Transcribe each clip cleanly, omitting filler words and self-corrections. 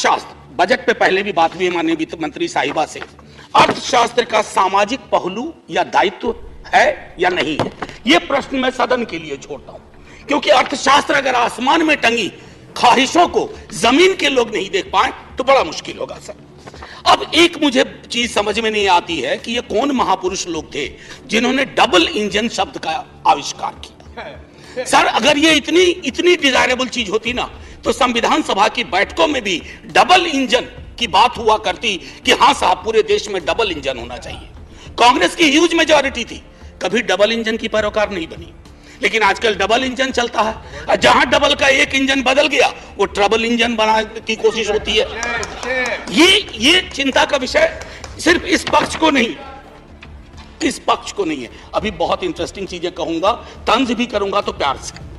अर्थशास्त्र, बजट पे पहले भी बात हुई माननीय वित्त मंत्री साहिबा से, अर्थशास्त्र का सामाजिक पहलू या दायित्व है या नहीं है, यह प्रश्न मैं सदन के लिए छोड़ता हूं, क्योंकि अर्थशास्त्र अगर आसमान में टंगी ख्वाहिशों को जमीन के लोग नहीं देख पाए तो बड़ा मुश्किल होगा सर। अब एक मुझे चीज समझ में नहीं आती है कि ये कौन महापुरुष लोग थे जिन्होंने डबल इंजन शब्द का आविष्कार किया। सर अगर ये इतनी डिजायरेबल चीज होती ना तो संविधान सभा की बैठकों में भी डबल इंजन की बात हुआ करती कि हां साहब पूरे देश में डबल इंजन होना चाहिए। कांग्रेस की ह्यूज मेजॉरिटी थी, कभी डबल इंजन की पैरोकार नहीं बनी, लेकिन आजकल डबल इंजन चलता है। जहां डबल का एक इंजन बदल गया वो ट्रबल इंजन बनाने की कोशिश होती है। ये चिंता का विषय सिर्फ इस पक्ष को नहीं, इस पक्ष को नहीं है। अभी बहुत इंटरेस्टिंग चीजें कहूंगा, तंज भी करूंगा तो प्यार से।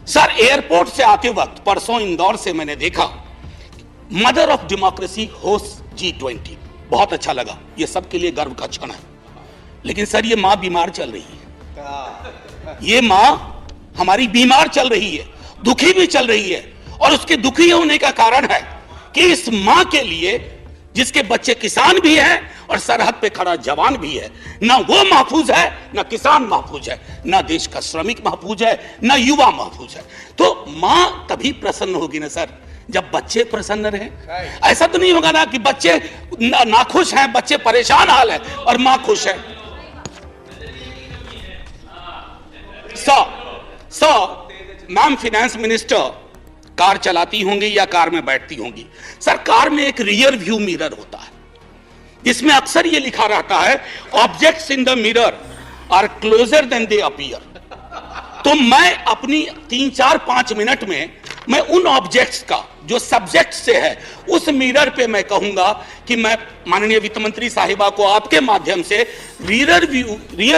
सर एयरपोर्ट से आते वक्त परसों इंदौर से मैंने देखा mother of democracy host G20, बहुत अच्छा लगा, ये सबके लिए गर्व का क्षण है। लेकिन सर ये मां बीमार चल रही है, ये मां हमारी बीमार चल रही है, दुखी भी चल रही है, और उसके दुखी होने का कारण है कि इस मां के लिए जिसके बच्चे किसान भी हैं और सरहद पे खड़ा जवान भी है, ना वो महफूज है, ना किसान महफूज है, ना देश का श्रमिक महफूज है, ना युवा महफूज है। तो मां तभी प्रसन्न होगी ना सर जब बच्चे प्रसन्न रहे। ऐसा तो नहीं होगा ना कि बच्चे नाखुश हैं, बच्चे परेशान हाल है और मां खुश है। मैम फिनेंस मिनिस्टर कार चलाती होंगी या कार में बैठती होंगी। सर कार में एक रियर व्यू मिरर होता है जिसमें अक्सर ये लिखा रहता है objects in the mirror are closer than they appear. तो मैं अपनी 3-4-5 मिनट में मैं उन ऑब्जेक्ट्स का जो सब्जेक्ट से है उस मिरर पे मैं कहूंगा कि मैं माननीय वित्त मंत्री साहिबा को आपके माध्यम से रियर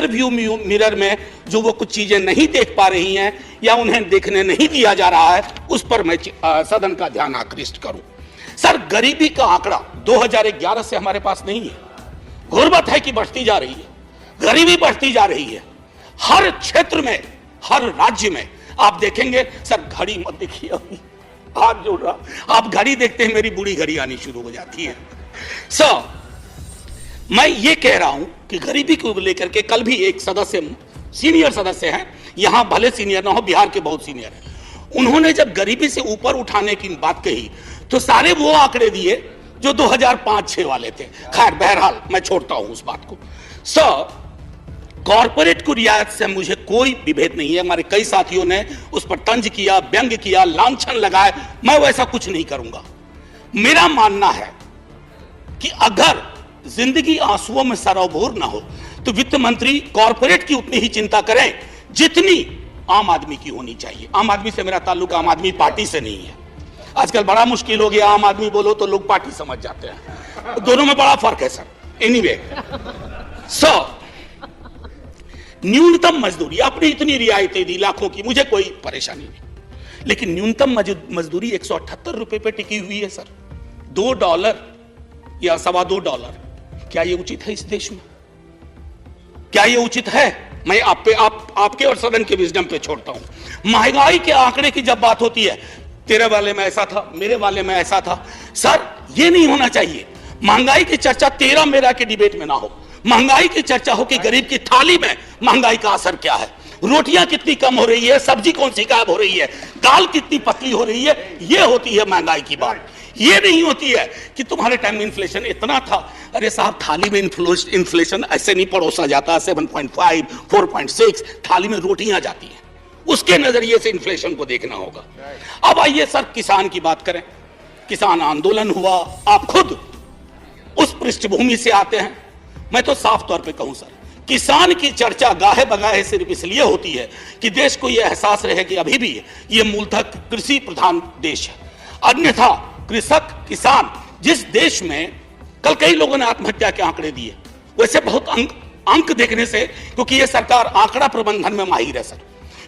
व्यू मिरर में जो वो कुछ चीजें नहीं देख पा रही हैं या उन्हें देखने नहीं दिया जा रहा है उस पर मैं सदन का ध्यान आकृष्ट करूं। सर गरीबी का आंकड़ा 2011 से हमारे पास नहीं है, गुर्बत है कि बढ़ती जा रही है, गरीबी बढ़ती जा रही है हर क्षेत्र में, हर राज्य में। आप देखेंगे सर, घड़ी मत देखिए, अभी हाथ जोड़ रहा, आप घड़ी देखते हैं मेरी बूढ़ी घड़ी आनी शुरू हो जाती है। सर मैं ये कह रहा हूं कि गरीबी को लेकर के कल भी एक सदस्य, सीनियर सदस्य हैं, यहां भले सीनियर ना हो, बिहार के बहुत सीनियर हैं, उन्होंने जब गरीबी से ऊपर उठाने की बात कही तो सारे वो आंकड़े दिए जो 2005-6 वाले थे। खैर बहरहाल मैं छोड़ता हूं उस बात को। सर कॉर्पोरेट को रियायत से मुझे कोई विभेद नहीं है, हमारे कई साथियों ने उस पर तंज किया, व्यंग किया, लांछन लगाए, मैं वैसा कुछ नहीं करूंगा। मेरा मानना है कि अगर जिंदगी आंसुओं में सराबोर ना हो तो वित्त मंत्री कॉर्पोरेट की उतनी ही चिंता करें जितनी आम आदमी की होनी चाहिए। आम आदमी से मेरा ताल्लुक आम आदमी पार्टी से नहीं है, आजकल बड़ा मुश्किल हो गया, आम आदमी बोलो तो लोग पार्टी समझ जाते हैं, दोनों में बड़ा फर्क है सर। एनीवे सर न्यूनतम मजदूरी, आपने इतनी रियायतें दी लाखों की, मुझे कोई परेशानी नहीं, लेकिन न्यूनतम मजदूरी 178 रुपए पे टिकी हुई है सर। $2 या $2.25, क्या ये उचित है इस देश में? क्या ये उचित है? मैं आपके और सदन के विजडम पे छोड़ता हूं। महंगाई के आंकड़े की जब बात होती है, तेरे वाले में ऐसा था, मेरे वाले में ऐसा था, सर ये नहीं होना चाहिए। महंगाई की चर्चा तेरा मेरा के डिबेट में ना हो, महंगाई की चर्चा हो कि गरीब की थाली में महंगाई का असर क्या है, रोटियां कितनी कम हो रही है, सब्जी कौन सी गायब हो रही है, दाल कितनी पतली हो रही है, ये होती है महंगाई की बात। ये नहीं होती है कि तुम्हारे टाइम में इन्फ्लेशन इतना था। अरे साहब थाली में इन्फ्लेशन ऐसे नहीं परोसा जाता, 7.5 4.6 थाली में रोटियां जाती हैं, उसके नजरिए से इन्फ्लेशन को देखना होगा। अब आइए सर किसान की बात करें। किसान आंदोलन हुआ, आप खुद उस पृष्ठभूमि से आते हैं। मैं तो साफ तौर पे कहूं सर, किसान की चर्चा गाहे बगाहे सिर्फ इसलिए होती है कि देश को यह एहसास रहे कि अभी भी ये मूलतः कृषि प्रधान देश है। अन्यथा कृषक किसान जिस देश में कल कई लोगों ने आत्महत्या के आंकड़े दिए, वैसे बहुत अंक देखने से, क्योंकि ये सरकार आंकड़ा प्रबंधन में माहिर है सर,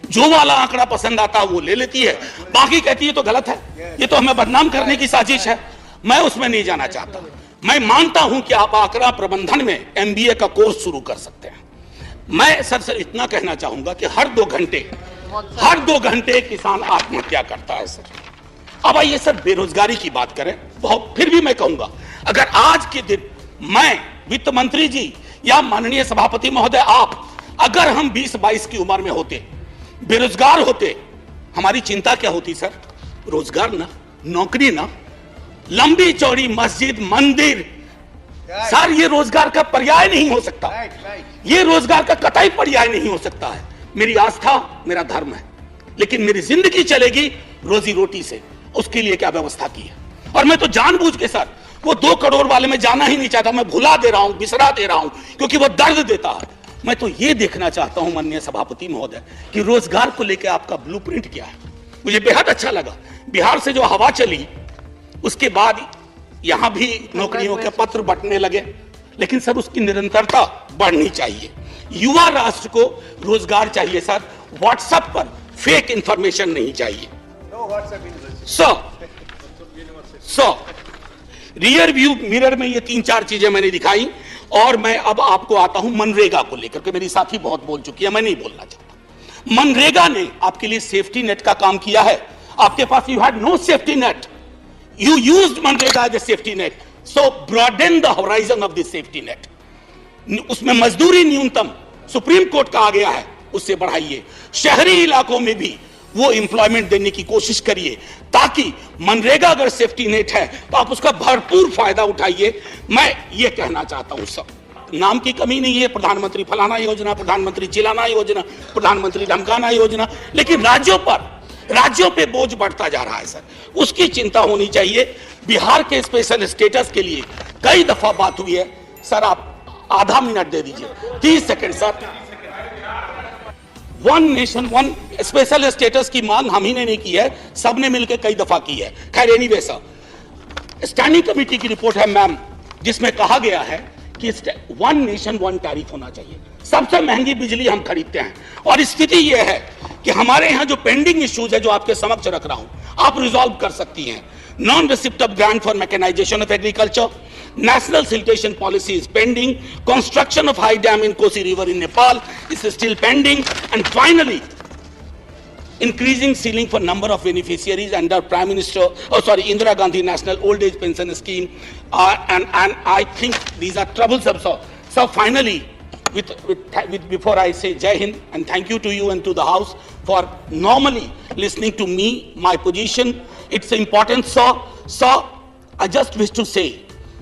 जो वाला आंकड़ा पसंद आता है वो ले लेती है, बाकी कहती है तो गलत है, ये तो हमें बदनाम करने की साजिश है। मैं उसमें नहीं जाना चाहता। मैं मानता हूं कि आप आंकड़ा प्रबंधन में MBA का कोर्स शुरू कर सकते हैं। मैं सर इतना कहना चाहूंगा कि हर 2 घंटे किसान आत्महत्या करता है सर, अब आइए सर बेरोजगारी की बात करें। बहुत फिर भी मैं कहूंगा, अगर आज के दिन मैं, वित्त मंत्री जी या माननीय सभापति महोदय आप, अगर हम 20-22 की उम्र में होते, बेरोजगार होते, हमारी चिंता क्या होती सर? रोजगार ना, नौकरी ना, लंबी चौड़ी मस्जिद मंदिर, सर ये रोजगार का पर्याय नहीं हो सकता। ये रोजगार का कतई पर्याय नहीं हो सकता है। मेरी आस्था मेरा धर्म है, लेकिन मेरी जिंदगी चलेगी रोजी रोटी से। उसके लिए क्या व्यवस्था की है? और मैं तो जानबूझ के सर वो 2 करोड़ वाले में जाना ही नहीं चाहता। मैं भुला दे रहा हूं, बिसरा दे रहा हूं, क्योंकि वो दर्द देता है। मैं तो ये देखना चाहता हूं माननीय सभापति महोदय कि रोजगार को लेकर आपका ब्लूप्रिंट क्या है। मुझे बेहद अच्छा लगा बिहार से जो हवा चली, उसके बाद यहां भी नौकरियों के पत्र बंटने लगे, लेकिन सर उसकी निरंतरता बढ़नी चाहिए। युवा राष्ट्र को रोजगार चाहिए सर, व्हाट्सएप पर फेक इंफॉर्मेशन नहीं चाहिए। सो रियर व्यू मिरर में ये 3-4 चीजें मैंने दिखाई, और मैं अब आपको आता हूं मनरेगा को लेकर के। मेरी साथी बहुत बोल चुकी है, मैं नहीं बोलना चाहता। मनरेगा ने आपके लिए सेफ्टी नेट का काम किया है। आपके पास you had no safety net, you used MNREGA as a safety net, so broaden the horizon of this safety net. उसमें मजदूरी न्यूनतम सुप्रीम कोर्ट का आ गया है, उससे बढ़ाइए। शहरी इलाकों में भी वो एम्प्लॉयमेंट देने की कोशिश करिए, ताकि मनरेगा अगर सेफ्टी नेट है तो आप उसका भरपूर फायदा उठाइए। मैं ये कहना चाहता हूं सब, नाम की कमी नहीं है, प्रधानमंत्री फलाना योजना, प्रधानमंत्री चिलाना योजना, प्रधानमंत्री धमकाना योजना, लेकिन राज्यों पे बोझ बढ़ता जा रहा है सर, उसकी चिंता होनी चाहिए। बिहार के स्पेशल स्टेटस के लिए कई दफा बात हुई है सर, आप आधा मिनट दे दीजिए, 30 second sir. 1 nation 1 special status की मांग हम ही ने नहीं की है, सबने मिलकर कई दफा की है। खैर एनीवे सर, स्टैंडिंग कमेटी की रिपोर्ट है मैम, जिसमें कहा गया है कि 1 नेशन 1 टैरिफ होना चाहिए। सबसे महंगी बिजली हम खरीदते हैं, और स्थिति यह है कि हमारे यहां जो पेंडिंग इश्यूज है, जो आपके समक्ष रख रहा हूं, आप रिजॉल्व कर सकती हैं। Non receipt of grant for mechanisation of agriculture, national siltation policy is pending, construction of high dam in Kosi river in Nepal is still pending, and finally increasing ceiling for number of beneficiaries under Prime Minister, Indira Gandhi National Old Age Pension Scheme, and I think these are troublesome. So finally, before I say Jai Hind and thank you to you and to the House for normally listening to me, my position, it's important. So I just wish to say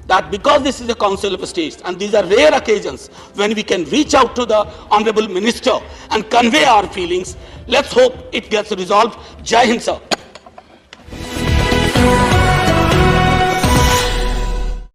that because this is a Council of States and these are rare occasions when we can reach out to the Honorable Minister and convey our feelings, let's hope it gets resolved. Jai Hind sir.